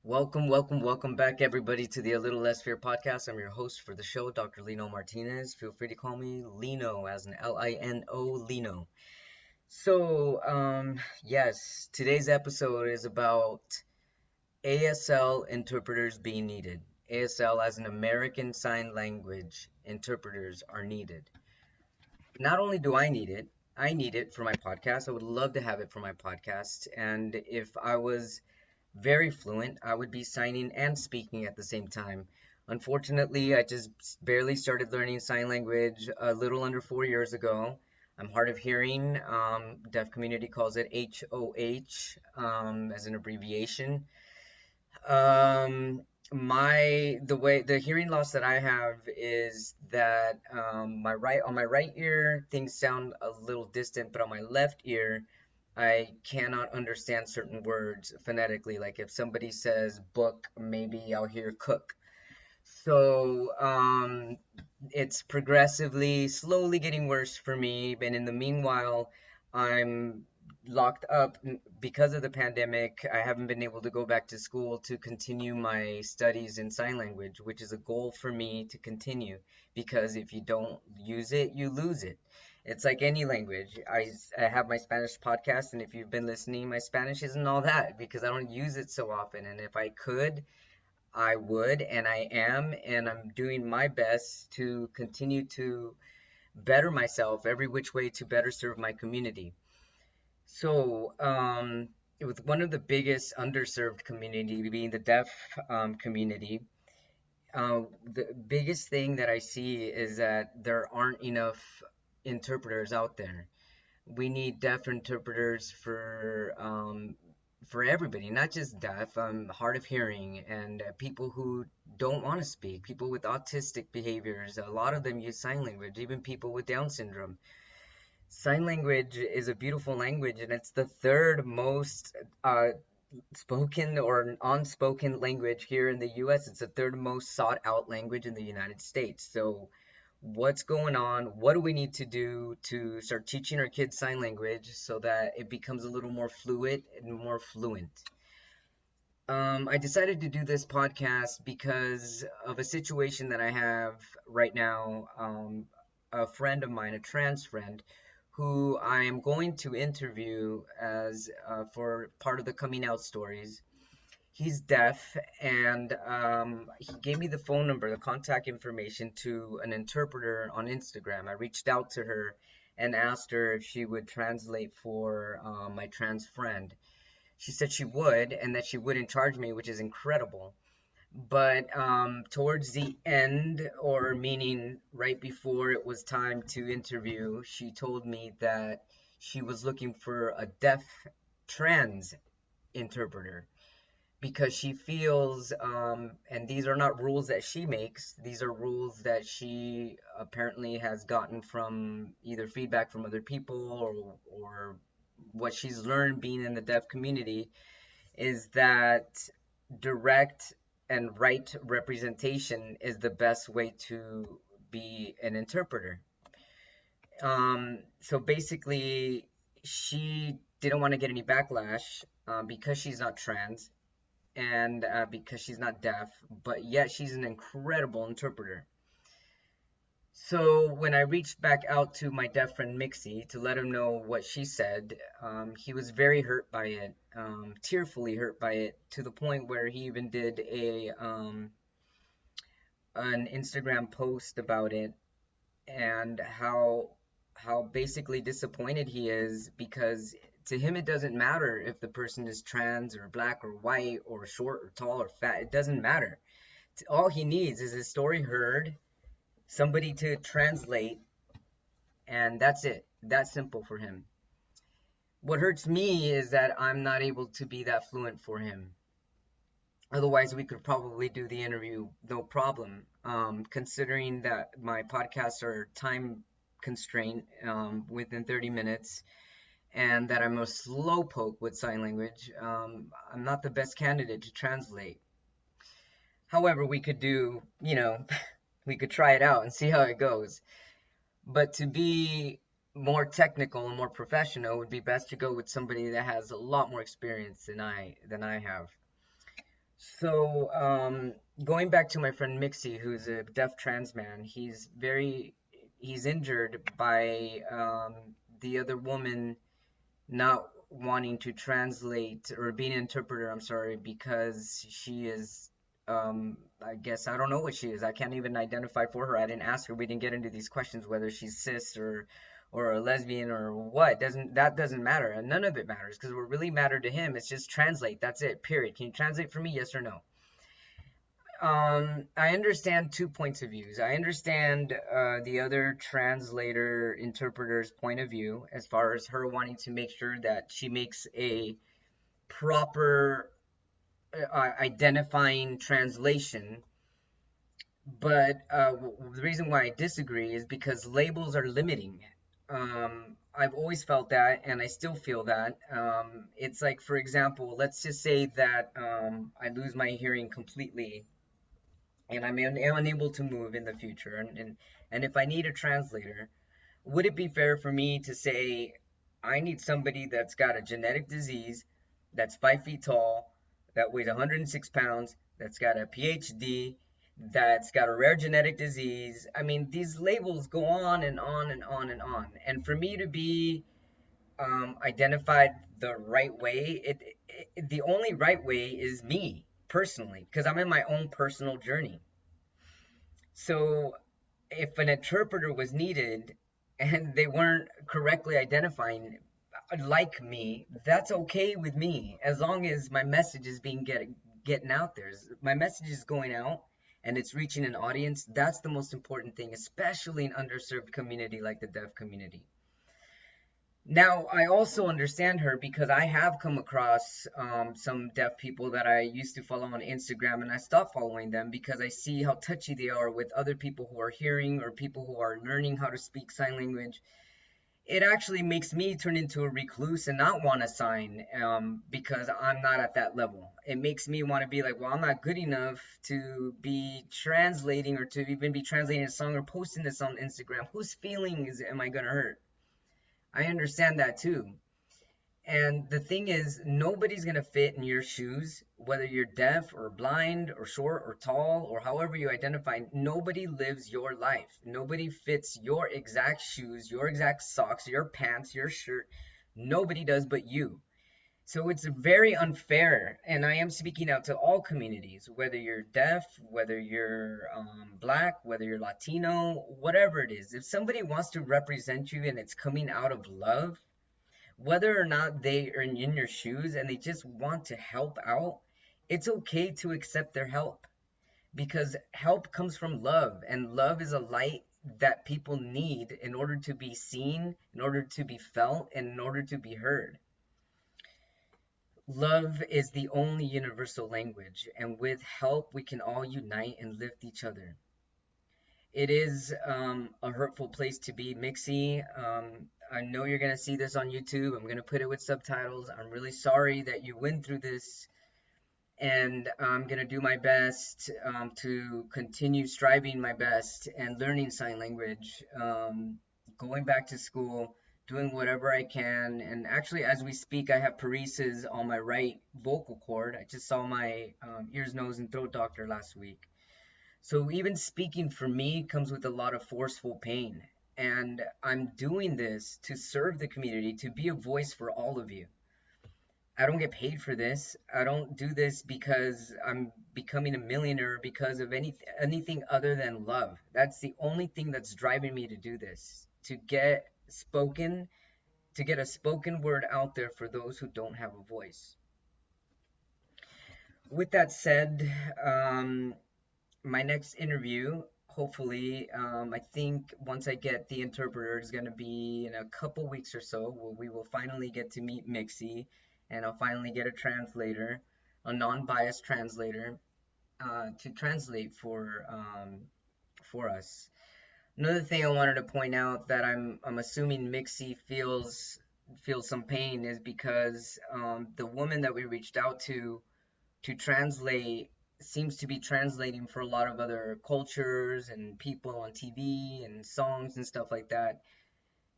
Welcome back, everybody, to the A Little Less Fear podcast. I'm your host for the show, Dr. Lino Martinez. Feel free to call me Lino, as in Lino, Lino. Yes, today's episode is about ASL interpreters being needed. ASL, as an American Sign Language interpreters, are needed. Not only do I need it for my podcast. I would love to have it for my podcast. And if I was very fluent, I would be signing and speaking at the same time. Unfortunately, I just barely started learning sign language a little under 4 years ago. I'm hard of hearing. Deaf community calls it HOH as an abbreviation. Um, the hearing loss that I have is that on my right ear things sound a little distant, but on my left ear I cannot understand certain words phonetically. Like if somebody says book, maybe I'll hear cook. So it's progressively, slowly getting worse for me. And in the meanwhile, I'm locked up because of the pandemic. I haven't been able to go back to school to continue my studies in sign language, which is a goal for me to continue. Because if you don't use it, you lose it. It's like any language. I have my Spanish podcast, and if you've been listening, my Spanish isn't all that because I don't use it so often. And if I could, I would, and I am, and I'm doing my best to continue to better myself every which way to better serve my community. So, with one of the biggest underserved community being the deaf community, the biggest thing that I see is that there aren't enough interpreters out there. We need deaf interpreters for everybody, not just deaf, hard of hearing, and people who don't want to speak, people with autistic behaviors. A lot of them use sign language, even people with Down syndrome. Sign language is a beautiful language, and it's the third most spoken or unspoken language here in the US. It's the third most sought out language in the United States. So what's going on? What do we need to do to start teaching our kids sign language so that it becomes a little more fluid and more fluent? I decided to do this podcast because of a situation that I have right now. A friend of mine, a trans friend, who I am going to interview as for part of the coming out stories. He's deaf, and he gave me the phone number, the contact information to an interpreter on Instagram. I reached out to her and asked her if she would translate for my trans friend. She said she would, and that she wouldn't charge me, which is incredible. But towards the end, or meaning right before it was time to interview, she told me that she was looking for a deaf trans interpreter because she feels, and these are not rules that she makes, these are rules that she apparently has gotten from either feedback from other people or what she's learned being in the deaf community, is that direct and right representation is the best way to be an interpreter. So basically, she didn't want to get any backlash because she's not trans and because she's not deaf, but yet she's an incredible interpreter. So when I reached back out to my deaf friend Mixie to let him know what she said, he was very hurt by it, tearfully hurt by it, to the point where he even did an Instagram post about it and how basically disappointed he is because to him it doesn't matter if the person is trans or black or white or short or tall or fat. It doesn't matter. All he needs is his story heard, somebody to translate, and that's it. That's simple for him. What hurts me is that I'm not able to be that fluent for him. Otherwise, we could probably do the interview no problem. Considering that my podcasts are time constrained within 30 minutes and that I'm a slowpoke with sign language, I'm not the best candidate to translate. However, we could do, we could try it out and see how it goes. But to be more technical and more professional, it would be best to go with somebody that has a lot more experience than I have. So, going back to my friend Mixie, who's a deaf trans man, he's injured by the other woman not wanting to translate or being an interpreter, I'm sorry, because she is, I guess, I don't know what she is. I can't even identify for her. I didn't ask her. We didn't get into these questions whether she's cis or a lesbian or what. That doesn't matter. And none of it matters because what really mattered to him is just translate. That's it, period. Can you translate for me? Yes or no? I understand two points of views. I understand the other translator interpreter's point of view as far as her wanting to make sure that she makes a proper identifying translation. But the reason why I disagree is because labels are limiting. I've always felt that, and I still feel that. It's like, for example, let's just say that I lose my hearing completely and I'm unable to move in the future, and if I need a translator, would it be fair for me to say I need somebody that's got a genetic disease, that's 5 feet tall, that weighs 106 pounds, that's got a PhD, that's got a rare genetic disease? I mean, these labels go on and on and on and on. And for me to be identified the right way, the only right way is me personally, because I'm in my own personal journey. So if an interpreter was needed and they weren't correctly identifying like me, that's okay with me as long as my message is getting out there. My message is going out and it's reaching an audience. That's the most important thing, especially in underserved community like the deaf community. Now, I also understand her because I have come across some deaf people that I used to follow on Instagram, and I stopped following them because I see how touchy they are with other people who are hearing or people who are learning how to speak sign language. It actually makes me turn into a recluse and not want to sign because I'm not at that level. It makes me want to be like, well, I'm not good enough to be translating or to even be translating a song or posting this on Instagram. Whose feelings am I going to hurt? I understand that too. And the thing is, nobody's going to fit in your shoes, whether you're deaf or blind or short or tall or however you identify. Nobody lives your life. Nobody fits your exact shoes, your exact socks, your pants, your shirt. Nobody does but you. So it's very unfair. And I am speaking out to all communities, whether you're deaf, whether you're black, whether you're Latino, whatever it is. If somebody wants to represent you and it's coming out of love, whether or not they are in your shoes and they just want to help out, it's okay to accept their help because help comes from love, and love is a light that people need in order to be seen, in order to be felt, and in order to be heard. Love is the only universal language, and with help, we can all unite and lift each other. It is a hurtful place to be, Mixie. I know you're going to see this on YouTube. I'm going to put it with subtitles. I'm really sorry that you went through this, and I'm going to do my best to continue striving my best and learning sign language, going back to school, doing whatever I can. And actually, as we speak, I have paresis on my right vocal cord. I just saw my ears, nose, and throat doctor last week. So even speaking for me comes with a lot of forceful pain. And I'm doing this to serve the community, to be a voice for all of you. I don't get paid for this. I don't do this because I'm becoming a millionaire because of anything other than love. That's the only thing that's driving me to do this. To get a spoken word out there for those who don't have a voice. With that said, my next interview, hopefully, I think once I get the interpreter, is going to be in a couple weeks or so, where we will finally get to meet Mixie, and I'll finally get a translator, a non-biased translator, to translate for us. Another thing I wanted to point out that I'm assuming Mixie feels some pain is because the woman that we reached out to translate seems to be translating for a lot of other cultures and people on TV and songs and stuff like that.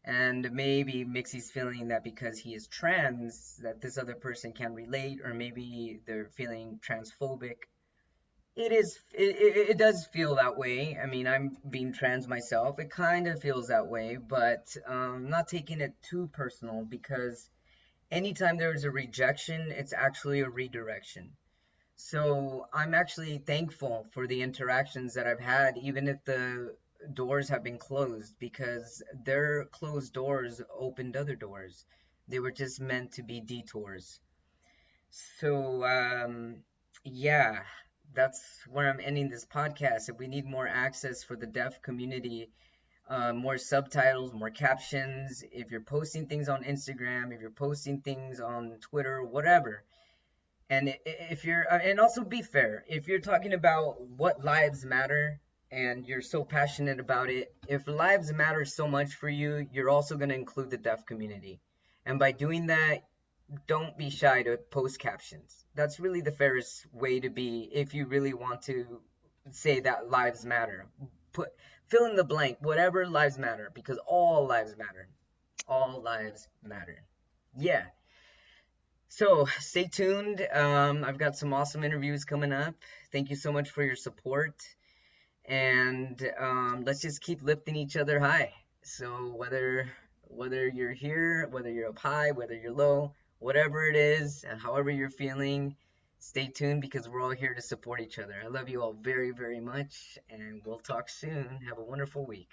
And maybe Mixie's feeling that because he is trans, that this other person can relate, or maybe they're feeling transphobic. It does feel that way. I mean, I'm being trans myself. It kind of feels that way, but not taking it too personal because anytime there's a rejection, it's actually a redirection. So I'm actually thankful for the interactions that I've had, even if the doors have been closed, because their closed doors opened other doors. They were just meant to be detours. So, yeah, that's where I'm ending this podcast. If we need more access for the deaf community, more subtitles, more captions, if you're posting things on Instagram, if you're posting things on Twitter, whatever, and if you're, and also be fair, if you're talking about what lives matter and you're so passionate about it, if lives matter so much for you, you're also going to include the deaf community. And by doing that, don't be shy to post captions. That's really the fairest way to be if you really want to say that lives matter. Put fill in the blank, whatever lives matter, because all lives matter. All lives matter. Yeah. So stay tuned. I've got some awesome interviews coming up. Thank you so much for your support. And let's just keep lifting each other high. So whether you're here, whether you're up high, whether you're low, whatever it is, and however you're feeling, stay tuned because we're all here to support each other. I love you all very, very much, and we'll talk soon. Have a wonderful week.